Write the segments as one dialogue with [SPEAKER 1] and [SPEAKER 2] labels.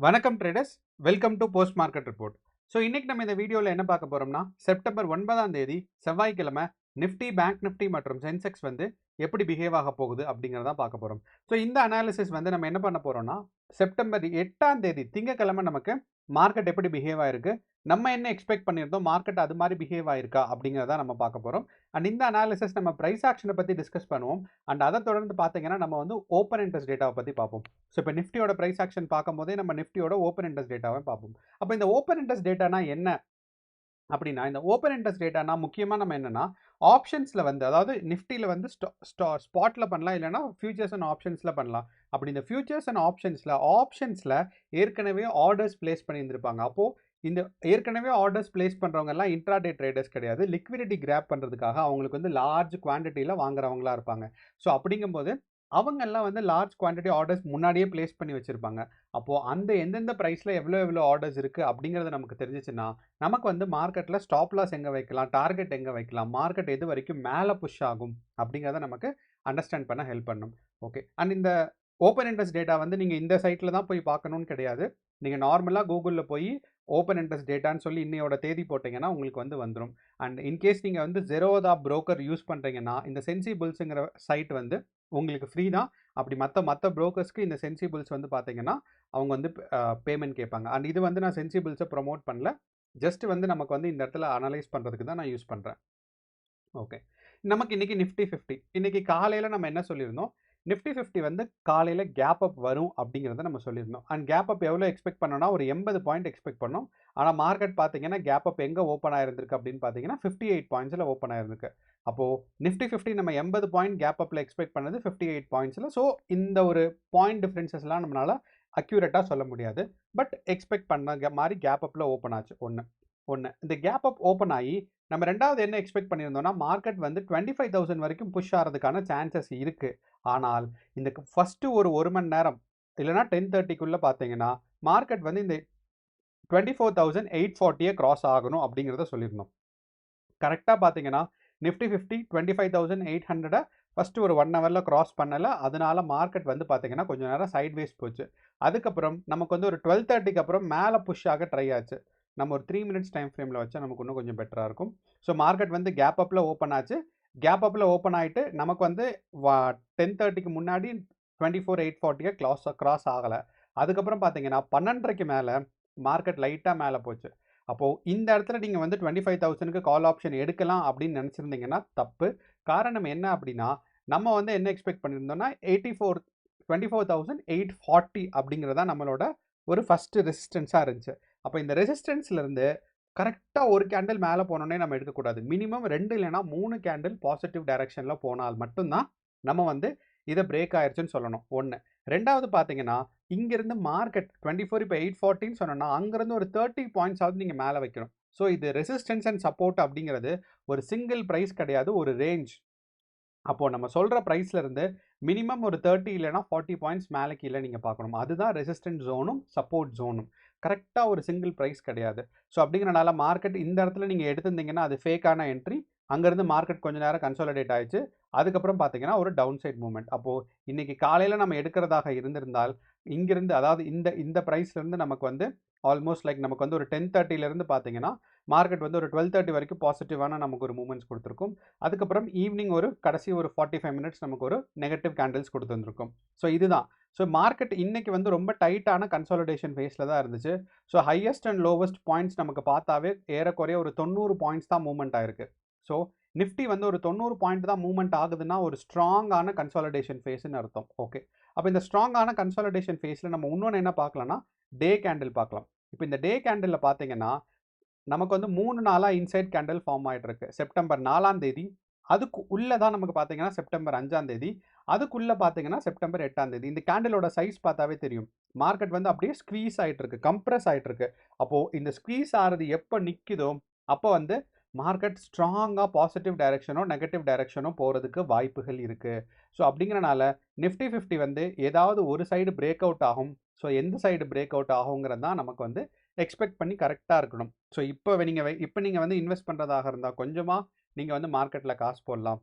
[SPEAKER 1] வணக்கம் traders, welcome to post market report. So இன்னைக்கு நம்ம இந்த வீடியோவில் என்ன பார்க்க போறோம்னா, செப்டம்பர் 9ஆம் தேதி செவ்வாய்க்கிழமை நிஃப்டி, பேங்க் நிஃப்டி மற்றும் சென்செக்ஸ் வந்து எப்படி பிஹேவ் ஆக போகுது அப்படிங்கிறத பார்க்க போறோம். ஸோ இந்த அனாலிசிஸ் வந்து நம்ம என்ன பண்ண போறோம்னா, செப்டம்பர் 8ஆம் தேதி திங்கக்கிழமை நமக்கு மார்க்கெட் எப்படி பிஹேவ் ஆயிருக்கு, நம்ம என்ன எக்ஸ்பெக்ட் பண்ணியிருந்தோம், மார்க்கெட் அது மாதிரி பிஹேவ் ஆயிருக்கா அப்படிங்கிறத நம்ம பார்க்க போறோம். அண்ட் இந்த அனாலிசிஸ் நம்ம பிரைஸ் ஆக்ஷனை பற்றி டிஸ்கஸ் பண்ணுவோம். அண்ட் அதை தொடர்ந்து பார்த்தீங்கன்னா நம்ம வந்து ஓப்பன் இன்ட்ரெஸ்ட் டேட்டாவை பற்றி பார்ப்போம். ஸோ இப்போ நிஃப்டியோட பிரைஸ் ஆக்ஷன் பார்க்கும்போதே நம்ம நிஃப்டியோட ஓப்பன் இன்ட்ரெஸ்ட் டேட்டாவை பார்ப்போம். அப்போ இந்த ஓப்பன் இன்ட்ரெஸ்ட் டேட்டானா என்ன அப்படின்னா, இந்த ஓப்பன் இன்ட்ரெஸ்ட் டேட்டானா முக்கியமாக நம்ம என்னன்னா, ஆப்ஷன்ஸில் வந்து அதாவது நிஃப்டியில் வந்து ஸ்பாட்டில் பண்ணலாம், இல்லைனா ஃபியூச்சர்ஸ் அண்ட் ஆப்ஷன்ஸில் பண்ணலாம். அப்படி இந்த ஃபியூச்சர்ஸ் அண்ட் ஆப்ஷன்ஸில் ஏற்கனவே ஆர்டர்ஸ் பிளேஸ் பண்ணியிருந்திருப்பாங்க. அப்போது இந்த ஏற்கனவே ஆர்டர்ஸ் பிளேஸ் பண்ணுறவங்க எல்லாம் இன்ட்ராடே ட்ரேடர்ஸ் கிடையாது. லிக்விடிட்டி கிராப் பண்ணுறதுக்காக அவங்களுக்கு வந்து லார்ஜ் குவான்டிட்டியில் வாங்குறவங்களா இருப்பாங்க. ஸோ அப்படிங்கும்போது அவங்கெல்லாம் வந்து லார்ஜ் குவான்டிட்டி ஆர்டர்ஸ் முன்னாடியே பிளேஸ் பண்ணி வச்சுருப்பாங்க. அப்போது அந்த எந்தெந்த ப்ரைஸில் எவ்வளோ ஆர்டர்ஸ் இருக்குது அப்படிங்கிறது நமக்கு தெரிஞ்சிச்சுன்னா, நமக்கு வந்து மார்க்கெட்டில் ஸ்டாப் லாஸ் எங்கே வைக்கலாம், டார்கெட் எங்கே வைக்கலாம், மார்க்கெட் எது வரைக்கும் மேலே புஷ் ஆகும் அப்படிங்கிறத நமக்கு அண்டர்ஸ்டாண்ட் பண்ண ஹெல்ப் பண்ணும். ஓகே. அண்ட் இந்த ஓப்பன் இன்ட்ரெஸ்ட் டேட்டா வந்து நீங்கள் இந்த சைட்டில் தான் போய் பார்க்கணும்னு கிடையாது. நீங்கள் நார்மலாக கூகுளில் போய் ஓப்பன் இன்ட்ரெஸ்ட் டேட்டான்னு சொல்லி இன்னையோட தேதி போட்டிங்கன்னா உங்களுக்கு வந்து வந்துடும். அண்ட் இன்கேஸ் நீங்கள் வந்து ஜெரோதா புரோக்கர் யூஸ் பண்ணுறீங்கன்னா, இந்த சென்சிபிள்ஸுங்கிற சைட் வந்து உங்களுக்கு ஃப்ரீ தான். அப்படி மற்ற புரோக்கர்ஸ்க்கு இந்த சென்சிபிள்ஸ் வந்து பார்த்தீங்கன்னா அவங்க வந்து பேமெண்ட் கேட்பாங்க. அண்ட் இது வந்து நான் சென்சிபிள்ஸை ப்ரொமோட் பண்ணல. ஜஸ்ட் வந்து நமக்கு வந்து இந்த இடத்துல அனலைஸ் பண்ணுறதுக்கு தான் நான் யூஸ் பண்ணுறேன். ஓகே. நமக்கு இன்னைக்கு நிஃப்டி 50 இன்னைக்கு காலையில் நம்ம என்ன சொல்லியிருந்தோம், நிஃப்டி 50 வந்து காலையில் கேப் அப் வரும் அப்படிங்கிறத நம்ம சொல்லியிருந்தோம். அண்ட் கேப் அப் எவ்வளோ எக்ஸ்பெக்ட் பண்ணோம்னா ஒரு 80 பாயிண்ட் எக்ஸ்பெக்ட் பண்ணோம். ஆனால் மார்க்கெட் பார்த்தீங்கன்னா கேப் அப் எங்கே ஓப்பன் ஆயிருந்திருக்கு அப்படின்னு பார்த்தீங்கன்னா 58 பாயிண்ட்ஸில் ஓப்பன் ஆயிருந்திருக்கு. அப்போது நிஃப்டி 50 நம்ம 80 பாயிண்ட் கேப் அப்பில் எக்ஸ்பெக்ட் பண்ணது 58 பாயிண்ட்ஸில். ஸோ இந்த ஒரு பாயிண்ட் டிஃப்ரென்சஸ்லாம் நம்மளால் அக்யூரேட்டாக சொல்ல முடியாது. பட் எக்ஸ்பெக்ட் பண்ண மாதிரி கேப் அப்பில் ஓப்பன் ஆச்சு. ஒன்று இந்த கேப் அப் ஓப்பன் ஆகி நம்ம ரெண்டாவது என்ன எக்ஸ்பெக்ட் பண்ணியிருந்தோம்னா, மார்க்கெட் வந்து 25,000 வரைக்கும் புஷ் ஆகிறதுக்கான சான்சஸ் இருக்குது. ஆனால் இந்த ஃபஸ்ட்டு ஒரு மணி நேரம் இல்லைனா 10:30க்குள்ளே பார்த்தீங்கன்னா மார்க்கெட் வந்து இந்த 24,840 கிராஸ் ஆகணும் அப்படிங்கிறத சொல்லியிருந்தோம். கரெக்டாக பார்த்தீங்கன்னா நிஃப்டி 50 25,800 ஃபஸ்ட்டு ஒரு 1 ஹவரில் கிராஸ் பண்ணலை. அதனால மார்க்கெட் வந்து பார்த்தீங்கன்னா கொஞ்சம் நேரம் சைட்வேஸ் போச்சு. அதுக்கப்புறம் நமக்கு வந்து ஒரு 12:30க்கு அப்புறம் மேலே புஷ் ஆக ட்ரை ஆச்சு. நம்ம ஒரு 3 மினிட்ஸ் டைம் ஃப்ரேமில் வச்சா நமக்கு இன்னும் கொஞ்சம் பெட்டராக இருக்கும். ஸோ மார்க்கெட் வந்து கேப் அப்பில் ஓப்பன் ஆச்சு. கேப் அப்பில் ஓப்பன் ஆகிட்டு நமக்கு வந்து 10:30க்கு முன்னாடி 24,840 கிராஸ் ஆகலை. அதுக்கப்புறம் பார்த்தீங்கன்னா 12:30க்கு மேலே மார்க்கெட் லைட்டாக மேலே போச்சு. அப்போது இந்த இடத்துல நீங்கள் வந்து 25,000க்கு கால் ஆப்ஷன் எடுக்கலாம் அப்படின்னு நினச்சிருந்தீங்கன்னா தப்பு. காரணம் என்ன அப்படின்னா, நம்ம வந்து என்ன எக்ஸ்பெக்ட் பண்ணியிருந்தோம்னா 24,840 அப்படிங்கிறதா நம்மளோட ஒரு ஃபஸ்ட்டு ரெசிஸ்டன்ஸாக இருந்துச்சு. அப்போ இந்த ரெசிஸ்டன்ஸ்லேருந்து கரெக்டாக ஒரு கேண்டில் மேலே போனோன்னே நம்ம எடுக்கக்கூடாது. மினிமம் 2 இல்லைனா 3 கேண்டில் பாசிட்டிவ் டைரக்ஷனில் போனால் மட்டும்தான் நம்ம வந்து இதை பிரேக் ஆயிடுச்சுன்னு சொல்லணும். ஒன்று. ரெண்டாவது பார்த்தீங்கன்னா, இங்கேருந்து மார்க்கெட் 24 இப்போ 840ன்னு சொன்னோன்னா அங்கேருந்து ஒரு 30 பாயிண்ட்ஸாவது நீங்கள் மேலே வைக்கணும். ஸோ இது ரெசிஸ்டன்ஸ் அண்ட் சப்போர்ட் அப்படிங்கிறது ஒரு சிங்கிள் ப்ரைஸ் கிடையாது, ஒரு ரேஞ்ச். அப்போது நம்ம சொல்கிற ப்ரைஸ்லேருந்து மினிமம் ஒரு 30 இல்லைனா 40 பாயிண்ட்ஸ் மேலே கீழே நீங்கள் பார்க்கணும். அதுதான் ரெசிஸ்டன்ட் ஜோனும் சப்போர்ட் ஜோனும். கரெக்டாக ஒரு சிங்கிள் ப்ரைஸ் கிடையாது. ஸோ அப்படிங்கிறனால மார்க்கெட் இந்த இடத்துல நீங்கள் எடுத்திருந்தீங்கன்னா அது ஃபேக்கான என்ட்ரி. அங்கேருந்து மார்க்கெட் கொஞ்சம் நேரம் கன்சாலிடேட் ஆயிடுச்சு. அதுக்கப்புறம் பார்த்தீங்கன்னா ஒரு டவுன் சைட் மூவ்மெண்ட். அப்போது இன்றைக்கி காலையில் நம்ம எடுக்கிறதாக இருந்திருந்தால் இங்கிருந்து அதாவது இந்த இந்த ப்ரைஸ்லேருந்து நமக்கு வந்து ஆல்மோஸ்ட் லைக் நமக்கு வந்து ஒரு 10:30லேருந்து பார்த்தீங்கன்னா மார்க்கெட் வந்து ஒரு 12:30 வரைக்கும் பாசிட்டிவான நமக்கு ஒரு மூவ்மெண்ட்ஸ் கொடுத்துருக்கும். அதுக்கப்புறம் ஈவினிங் ஒரு கடைசி ஒரு 45 மினிட்ஸ் நமக்கு ஒரு நெகட்டிவ் கேண்டில்ஸ் கொடுத்துருந்துருக்கும். ஸோ இதுதான். ஸோ மார்க்கெட் இன்னைக்கு வந்து ரொம்ப டைட்டான கன்சாலிடேஷன் ஃபேஸில் தான் இருந்துச்சு. So highest and lowest points நமக்கு பார்த்தாவே ஏறக்குறைய ஒரு 90 பாயிண்ட்ஸ் தான் மூவ்மெண்ட் ஆயிருக்கு. ஸோ நிஃப்டி வந்து ஒரு 90 பாயிண்ட் தான் மூவ்மெண்ட் ஆகுதுன்னா ஒரு ஸ்ட்ராங்கான கன்சாலிடேஷன் ஃபேஸ்ன்னு அர்த்தம். ஓகே. அப்போ இந்த ஸ்ட்ராங்கான கன்சாலிடேஷன் ஃபேஸில் நம்ம இன்னொன்று என்ன பார்க்கலாம்னா டே கேண்டில் பார்க்கலாம். இப்போ இந்த டே கேண்டிலில் பார்த்தீங்கன்னா நமக்கு வந்து 3 நாளாக இன்சைட் கேண்டில் ஃபார்ம் ஆகிட்டு இருக்கு. செப்டம்பர் 4ஆம் தேதி, அதுக்கு உள்ளே தான் நமக்கு பார்த்தீங்கன்னா செப்டம்பர் 5ஆம் தேதி, அதுக்குள்ளே பார்த்தீங்கன்னா செப்டம்பர் 8ஆம் தேதி. இந்த கேண்டிலோட சைஸ் பார்த்தாவே தெரியும். மார்க்கெட் வந்து அப்படியே ஸ்க்வீஸ் ஆகிட்டு இருக்கு, கம்ப்ரஸ் ஆகிட்டு இருக்கு. அப்போது இந்த ஸ்க்வீஸ் ஆகிறது எப்போ நிற்குதோ அப்போ வந்து மார்க்கெட் ஸ்ட்ராங்காக பாசிட்டிவ் டைரக்ஷனோ நெகட்டிவ் டைரக்ஷனோ போகிறதுக்கு வாய்ப்புகள் இருக்குது. ஸோ அப்படிங்கிறனால நிஃப்டி 50 வந்து ஏதாவது ஒரு சைடு பிரேக் அவுட் ஆகும். ஸோ எந்த சைடு பிரேக் அவுட் ஆகுங்கிறது தான் நமக்கு வந்து எக்ஸ்பெக்ட் பண்ணி கரெக்டாக இருக்கணும். ஸோ இப்போ நீங்கள் வந்து இன்வெஸ்ட் பண்ணுறதாக இருந்தால் கொஞ்சமாக நீங்கள் வந்து மார்க்கெட்டில் காசு போடலாம்.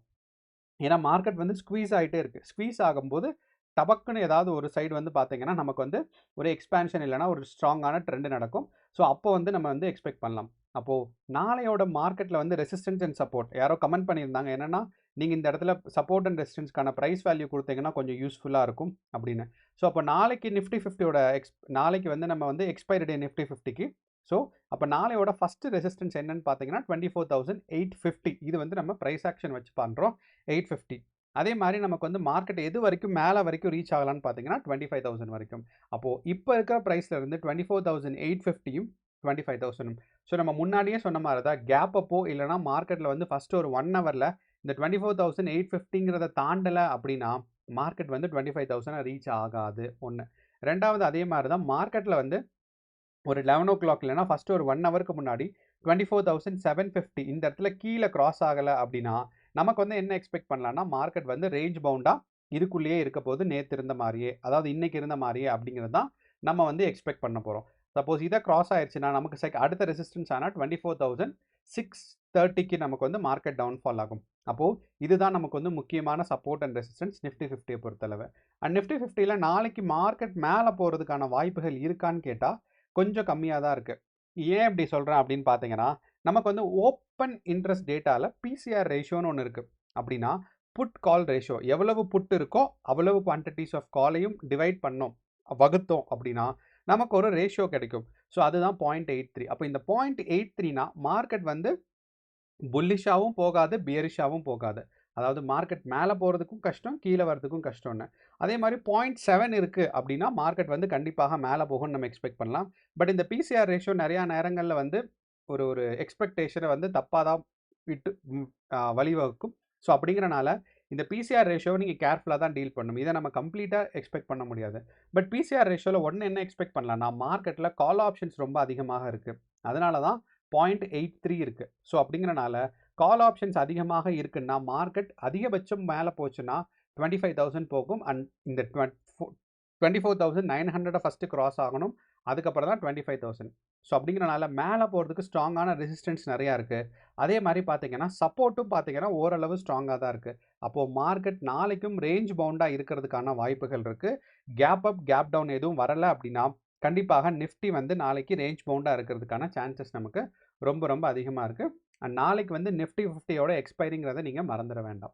[SPEAKER 1] ஏன்னா மார்க்கெட் வந்து ஸ்குவீஸ் ஆகிட்டே இருக்குது. ஸ்குவீஸ் ஆகும்போது டபக்குன்னு ஏதாவது ஒரு சைடு வந்து பார்த்தீங்கன்னா நமக்கு வந்து ஒரு எக்ஸ்பேன்ஷன் இல்லைனா ஒரு ஸ்ட்ராங்கான ட்ரெண்ட் நடக்கும். ஸோ அப்போ வந்து நம்ம வந்து எக்ஸ்பெக்ட் பண்ணலாம். அப்போ நாளையோட மார்க்கெட்டில் வந்து ரெசிஸ்டன்ஸ் அண்ட் சப்போர்ட் யாரோ கமெண்ட் பண்ணியிருந்தாங்க என்னன்னா, நீங்கள் இந்த இடத்துல சப்போர்ட் அண்ட் ரெசிஸ்டன்ஸ்க்கான ப்ரைஸ் வேல்யூ கொடுத்தீங்கன்னா கொஞ்சம் யூஸ்ஃபுல்லாக இருக்கும் அப்படின்னு. ஸோ அப்போ நாளைக்கு நிஃப்டி 50யோட நாளைக்கு வந்து நம்ம வந்து எக்ஸ்பைரி டே நிஃப்டி 50க்கு. ஸோ அப்போ நாளையோட ஃபஸ்ட்டு ரெசிஸ்டன்ஸ் என்னன்னு பார்த்தீங்கன்னா 24,850. இது வந்து நம்ம ப்ரைஸ் ஆக்ஷன் வச்சு பண்ணுறோம் 850. அதே மாதிரி நமக்கு வந்து மார்க்கெட் எது வரைக்கும் மேலே வரைக்கும் ரீச் ஆகலான்னு பார்த்தீங்கன்னா 25,000 வரைக்கும். அப்போது இப்போ இருக்கிற ப்ரைஸில் இருந்து 24,850யும் 25,000. ஸோ நம்ம முன்னாடியே சொன்ன மாதிரி தான் கேப் அப்போ இல்லைனா மார்க்கெட்டில் வந்து ஃபஸ்ட்டு ஒரு 1 ஹவரில் இந்த 24,850ங்கிறத தாண்டலை அப்படின்னா மார்க்கெட் வந்து 25,000 ரீச் ஆகாது ஒன்று. ரெண்டாவது அதே மாதிரி தான் மார்க்கெட்டில் வந்து ஒரு 11 o'clock இல்லைனா ஃபஸ்ட்டு ஒரு 1 ஹவருக்கு முன்னாடி 24,750 இந்த இடத்துல கீழே கிராஸ் ஆகலை அப்படின்னா நமக்கு வந்து என்ன எக்ஸ்பெக்ட் பண்ணலாம்னா மார்க்கெட் வந்து ரேஞ்ச் பவுண்டாக இதுக்குள்ளேயே இருக்க போது நேற்று இருந்த மாதிரியே அதாவது இன்னைக்கு இருந்த மாதிரியே அப்படிங்கிறது தான் நம்ம வந்து எக்ஸ்பெக்ட் பண்ண போகிறோம். சப்போஸ் இதை கிராஸ் ஆயிடுச்சுன்னா நமக்கு அடுத்த ரெசிஸ்டன்ஸ் ஆனால் 24,630க்கு நமக்கு வந்து மார்க்கெட் டவுன்ஃபால் ஆகும். அப்போது இதுதான் நமக்கு வந்து முக்கியமான சப்போர்ட் அண்ட் ரெசிஸ்டன்ஸ் நிஃப்டி 50 பொறுத்தளவு. அண்ட் நிஃப்டி 50ல் நாளைக்கு மார்க்கெட் மேலே போகிறதுக்கான வாய்ப்புகள் இருக்கான்னு கேட்டால் கொஞ்சம் கம்மியாக தான் இருக்குது. ஏன் இப்படி சொல்கிறேன் அப்படின்னு பார்த்தீங்கன்னா நமக்கு வந்து ஓப்பன் இன்ட்ரெஸ்ட் டேட்டாவில் பிசிஆர் ரேஷியோன்னு ஒன்று இருக்குது. அப்படின்னா புட் கால் ரேஷியோ எவ்வளவு புட் இருக்கோ அவ்வளவு குவான்டிட்டிஸ் ஆஃப் காலையும் டிவைட் பண்ணோம் வகுத்தோம் அப்படின்னா நமக்கு ஒரு ரேஷியோ கிடைக்கும். ஸோ அதுதான் 0.83. அப்போ இந்த 0.83னா மார்க்கெட் வந்து புல்லிஷாகவும் போகாது பியரிஷாகவும் போகாது. அதாவது மார்க்கெட் மேலே போகிறதுக்கும் கஷ்டம் கீழே வரதுக்கும் கஷ்டம்னு. அதே மாதிரி 0.7 இருக்குது அப்படின்னா மார்க்கெட் வந்து கண்டிப்பாக மேலே போகும்னு நம்ம எக்ஸ்பெக்ட் பண்ணலாம். பட் இந்த பிசிஆர் ரேஷியோ நிறையா நேரங்களில் வந்து ஒரு எக்ஸ்பெக்டேஷனை வந்து தப்பாக தான் விட்டு வழிவகுக்கும். ஸோ அப்படிங்கிறனால இந்த பிசிஆர் ரேஷியோவை நீங்கள் கேர்ஃபுல்லாக தான் டீல் பண்ணணும். இதை நம்ம கம்ப்ளீட்டாக எக்ஸ்பெக்ட் பண்ண முடியாது. பட் பிசிஆர் ரேஷியோவில் ஒன்று என்ன எக்ஸ்பெக்ட் பண்ணலாம்னா மார்க்கெட்டில் கால் ஆப்ஷன்ஸ் ரொம்ப அதிகமாக இருக்குது. அதனால தான் 0.83 இருக்குது. ஸோ அப்படிங்கிறனால கால் ஆப்ஷன்ஸ் அதிகமாக இருக்குன்னா மார்க்கெட் அதிகபட்சம் மேலே போச்சுன்னா 25,000 போகும். அண்ட் இந்த 24,900 ஃபஸ்ட்டு கிராஸ் ஆகணும். அதுக்கப்புறம் தான் 25,000. ஸோ அப்படிங்கிறனால மேலே போகிறதுக்கு ஸ்ட்ராங்கான ரெசிஸ்டன்ஸ் நிறையா இருக்குது. அதே மாதிரி பார்த்தீங்கன்னா சப்போர்ட்டும் பார்த்தீங்கன்னா ஓரளவு ஸ்ட்ராங்காக தான் இருக்குது. அப்போது மார்க்கெட் நாளைக்கும் ரேஞ்ச் பவுண்டாக இருக்கிறதுக்கான வாய்ப்புகள் இருக்குது. கேப் அப் கேப் டவுன் எதுவும் வரலை அப்படின்னா கண்டிப்பாக நிஃப்டி வந்து நாளைக்கு ரேஞ்ச் பவுண்டாக இருக்கிறதுக்கான சான்சஸ் நமக்கு ரொம்ப ரொம்ப அதிகமாக இருக்குது. அண்ட் நாளைக்கு வந்து நிஃப்டி 50யோட எக்ஸ்பைரிங்கிறத நீங்கள் மறந்துட வேண்டாம்.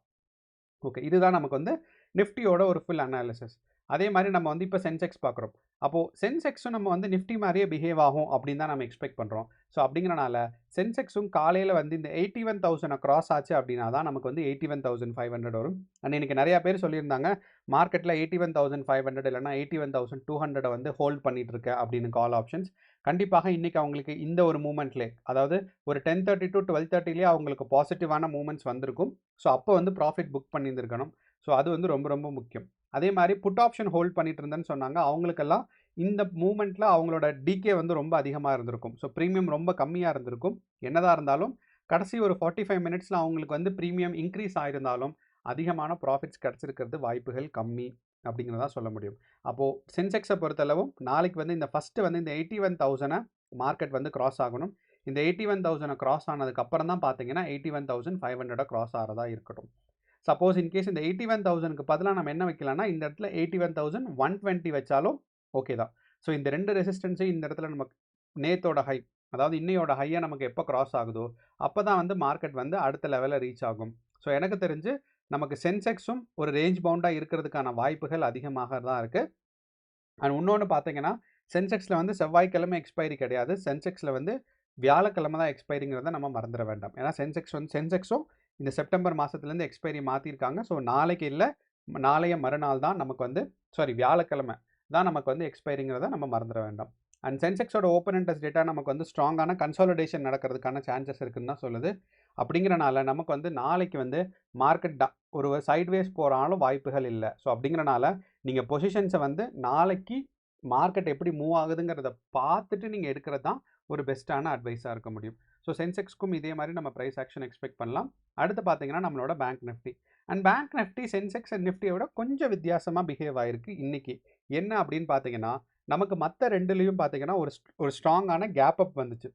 [SPEAKER 1] ஓகே, இதுதான் நமக்கு வந்து நிஃப்டியோட ஒரு ஃபுல் அனாலிசிஸ். அதே மாதிரி நம்ம வந்து இப்போ சென்செக்ஸ் பார்க்குறோம். அப்போது சென்செக்ஸும் நம்ம வந்து நிஃப்டி மாதிரியே பிஹேவ் ஆகும் அப்படின்னு தான் நம்ம எக்ஸ்பெக்ட் பண்ணுறோம். ஸோ அப்படிங்கிறனால சென்செக்ஸும் காலையில் வந்து இந்த 81,000 கிராஸ் ஆச்சு அப்படின்னா தான் நமக்கு வந்து 81,500 வரும். அண்ட் இன்றைக்கி நிறையா பேர் சொல்லியிருந்தாங்க மார்க்கெட்டில் 81,500 இல்லைனா 81,200 வந்து ஹோல்ட் பண்ணிட்டு இருக்க அப்படின்னு கால் ஆப்ஷன்ஸ். கண்டிப்பாக இன்றைக்கி அவங்களுக்கு இந்த ஒரு மூமெண்ட்லேயே அதாவது ஒரு 10:30 to 12:30லேயே அவங்களுக்கு பாசிட்டிவான மூமெண்ட்ஸ் வந்திருக்கும். ஸோ அப்போ வந்து ப்ராஃபிட் புக் பண்ணியிருந்திருக்கணும். ஸோ அது வந்து ரொம்ப ரொம்ப முக்கியம். அதே மாதிரி புட் ஆப்ஷன் ஹோல்ட் பண்ணிட்டு இருந்தேன்னு சொன்னாங்க. அவங்களுக்கெல்லாம் இந்த மூமெண்ட்டில் அவங்களோட டிகே வந்து ரொம்ப அதிகமாக இருந்திருக்கும். ஸோ ப்ரீமியம் ரொம்ப கம்மியாக இருந்திருக்கும். என்னதான் இருந்தாலும் கடைசி ஒரு 45 மினிட்ஸில் அவங்களுக்கு வந்து ப்ரீமியம் இன்க்ரீஸ் ஆகிருந்தாலும் அதிகமான ப்ராஃபிட்ஸ் கிடச்சிருக்கிறது வாய்ப்புகள் கம்மி அப்படிங்கிறதா சொல்ல முடியும். அப்போது சென்செக்ஸை பொறுத்தளவும் நாளைக்கு வந்து இந்த ஃபஸ்ட்டு வந்து இந்த 81,000 மார்க்கெட் வந்து கிராஸ் ஆகணும். இந்த 81,000 கிராஸ் ஆனதுக்கப்புறம் தான் பார்த்தீங்கன்னா 81,500 கிராஸ் ஆகிறதா இருக்கட்டும். சப்போஸ் இன்கேஸ் இந்த 81,000க்கு பதிலாக நம்ம என்ன வைக்கலாம்னா இந்த இடத்துல 81,120 வச்சாலும் ஓகே தான். ஸோ இந்த ரெண்டு ரெசிஸ்டன்ஸையும் இந்த இடத்துல நமக்கு நேத்தோட ஹை அதாவது இன்னையோட ஹையை நமக்கு எப்போ கிராஸ் ஆகுதோ அப்போ தான் வந்து மார்க்கெட் வந்து அடுத்த லெவலில் ரீச் ஆகும். ஸோ எனக்கு தெரிஞ்சு நமக்கு சென்செக்ஸும் ஒரு ரேஞ்ச் பவுண்டாக இருக்கிறதுக்கான வாய்ப்புகள் அதிகமாக தான் இருக்குது. அண்ட் இன்னொன்று பார்த்தீங்கன்னா சென்செக்ஸில் வந்து செவ்வாய்க்கிழமை எக்ஸ்பைரி கிடையாது. சென்செக்ஸில் வந்து வியாழக்கிழமை தான் எக்ஸ்பைரிங்கிறத நம்ம மறந்துட வேண்டாம். ஏன்னா சென்செக்ஸும் இந்த செப்டம்பர் மாதத்துலேருந்து எக்ஸ்பைரி மாற்றிருக்காங்க. ஸோ நாளைக்கு இல்லை நாளைய மறுநாள் தான் நமக்கு வந்து வியாழக்கிழமை தான் நமக்கு வந்து எக்ஸ்பைரிங்கிறத நம்ம மறந்துட வேண்டாம். அண்ட் சென்செக்ஸோட ஓப்பன் இன்ட்ரெஸ்ட் டேட்டா நமக்கு வந்து ஸ்ட்ராங்கான கன்சாலிடேஷன் நடக்கிறதுக்கான சான்சஸ் இருக்குன்னு தான் சொல்லுது. அப்படிங்கிறனால நமக்கு வந்து நாளைக்கு வந்து மார்க்கெட் ஒரு சைட்வேஸ் போகிறாலும் வாய்ப்புகள் இல்லை. ஸோ அப்படிங்கிறனால நீங்கள் பொசிஷன்ஸை வந்து நாளைக்கு மார்க்கெட் எப்படி மூவ் ஆகுதுங்கிறத பார்த்துட்டு நீங்கள் எடுக்கிறது தான் ஒரு பெஸ்ட்டான அட்வைஸாக இருக்க முடியும். ஸோ சென்செக்ஸ்க்கும் இதே மாதிரி நம்ம ப்ரைஸ் ஆக்ஷன் எக்ஸ்பெக்ட் பண்ணலாம். அடுத்து பார்த்தீங்கன்னா நம்மளோட bank Nifty. And bank Nifty Sensex and நிஃப்டியை விட கொஞ்சம் வித்தியாசமாக பிஹேவ் ஆகிருக்கு இன்றைக்கி. என்ன அப்படின்னு பார்த்தீங்கன்னா நமக்கு மற்ற ரெண்டுலேயும் பார்த்தீங்கன்னா ஒரு ஸ்ட்ராங்கான கேப் அப் வந்துச்சு.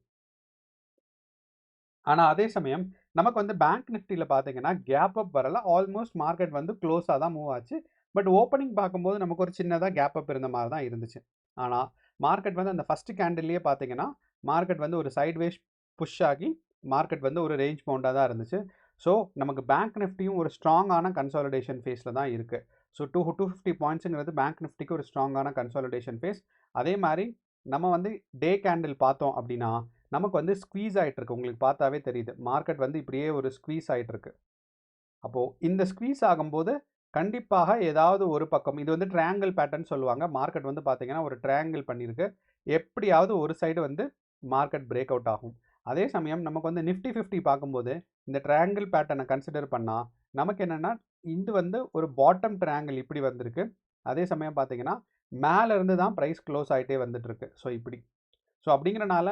[SPEAKER 1] ஆனால் அதே சமயம் நமக்கு வந்து பேங்க் நிஃப்டியில் பார்த்தீங்கன்னா கேப் அப் வரல. ஆல்மோஸ்ட் மார்க்கெட் வந்து க்ளோஸாக தான் மூவ் ஆச்சு. பட் ஓப்பனிங் பார்க்கும்போது நமக்கு ஒரு சின்னதாக கேப் அப் இருந்த மாதிரி தான் இருந்துச்சு. ஆனால் மார்க்கெட் வந்து அந்த ஃபர்ஸ்ட் கேண்டில்லையே பார்த்தீங்கன்னா மார்க்கெட் வந்து ஒரு சைட்வேஸ் புஷ் ஆகி மார்க்கெட் வந்து ஒரு ரேஞ்ச் பவுண்டாக தான் இருந்துச்சு. ஸோ நமக்கு பேங்க் நிஃப்டியும் ஒரு ஸ்ட்ராங்கான கன்சாலிடேஷன் ஃபேஸில் தான் இருக்குது. ஸோ 250 பாயிண்ட்ஸுங்கிறது பேங்க் நிஃப்டிக்கு ஒரு ஸ்ட்ராங்கான கன்சாலிடேஷன் ஃபேஸ். அதே மாதிரி நம்ம வந்து டே கேண்டில் பார்த்தோம் அப்படின்னா நமக்கு வந்து ஸ்குவீஸ் ஆகிட்டு இருக்கு. உங்களுக்கு பார்த்தாவே தெரியுது மார்க்கெட் வந்து இப்படியே ஒரு ஸ்குவீஸ் ஆகிட்டு இருக்கு. அப்போது இந்த ஸ்குவீஸ் ஆகும்போது கண்டிப்பாக ஏதாவது ஒரு பக்கம் இது வந்து ட்ரையாங்கிள் பேட்டர்ன் சொல்லுவாங்க. மார்க்கெட் வந்து பார்த்தீங்கன்னா ஒரு ட்ரையாங்கிள் பண்ணியிருக்கு. எப்படியாவது ஒரு சைடு வந்து மார்க்கெட் பிரேக் அவுட் ஆகும். அதே சமயம் நமக்கு வந்து நிஃப்டி 50 பார்க்கும்போது இந்த ட்ரையாங்கிள் பேட்டர்னை கன்சிடர் பண்ணால் நமக்கு என்னென்னா இது வந்து ஒரு பாட்டம் ட்ரையாங்கிள் இப்படி வந்திருக்கு. அதே சமயம் பார்த்தீங்கன்னா மேலே இருந்து தான் ப்ரைஸ் க்ளோஸ் ஆகிட்டே வந்துட்டு இருக்கு. ஸோ இப்படி ஸோ அப்படிங்கிறனால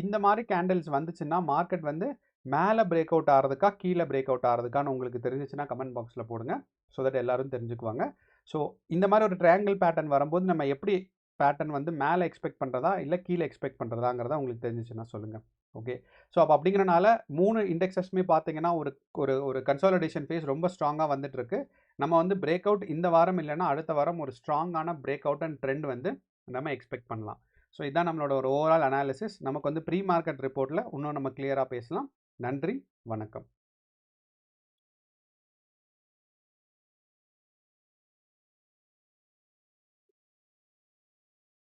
[SPEAKER 1] இந்த மாதிரி கேண்டில்ஸ் வந்துச்சுன்னா மார்க்கெட் வந்து மேலே பிரேக் அவுட் ஆகிறதுக்கா கீழே பிரேக் அவுட் ஆகிறதுக்கான்னு உங்களுக்கு தெரிஞ்சிச்சுன்னா கமெண்ட் பாக்ஸில் போடுங்க. ஸோ தட் எல்லாரும் தெரிஞ்சுக்குவாங்க. ஸோ இந்த மாதிரி ஒரு ட்ரையாங்கிள் பேட்டர்ன் வரும்போது நம்ம எப்படி பேட்டர்ன் வந்து மேலே எக்ஸ்பெக்ட் பண்ணுறதா இல்லை கீழே எக்ஸ்பெக்ட் பண்ணுறதாங்கிறதா உங்களுக்கு தெரிஞ்சிச்சுன்னா சொல்லுங்கள். ஓகே. ஸோ அப்போ அப்படிங்கிறனால 3 இண்டெக்ஸஸுமே பார்த்தீங்கன்னா ஒரு ஒரு ஒரு கன்சாலிடேஷன் ஃபேஸ் ரொம்ப ஸ்ட்ராங்காக வந்துட்டு இருக்கு. நம்ம வந்து பிரேக் அவுட் இந்த வாரம் இல்லைன்னா அடுத்த வாரம் ஒரு ஸ்ட்ராங்கான பிரேக் அவுட் அண்ட் ட்ரெண்ட் வந்து நம்ம எக்ஸ்பெக்ட் பண்ணலாம். ஸோ இதான் நம்மளோட ஒரு ஓவரால் அனாலிசிஸ். நமக்கு வந்து ப்ரீ மார்க்கெட் ரிப்போர்ட்டில் இன்னும் நம்ம கிளியராக பேசலாம். நன்றி, வணக்கம்.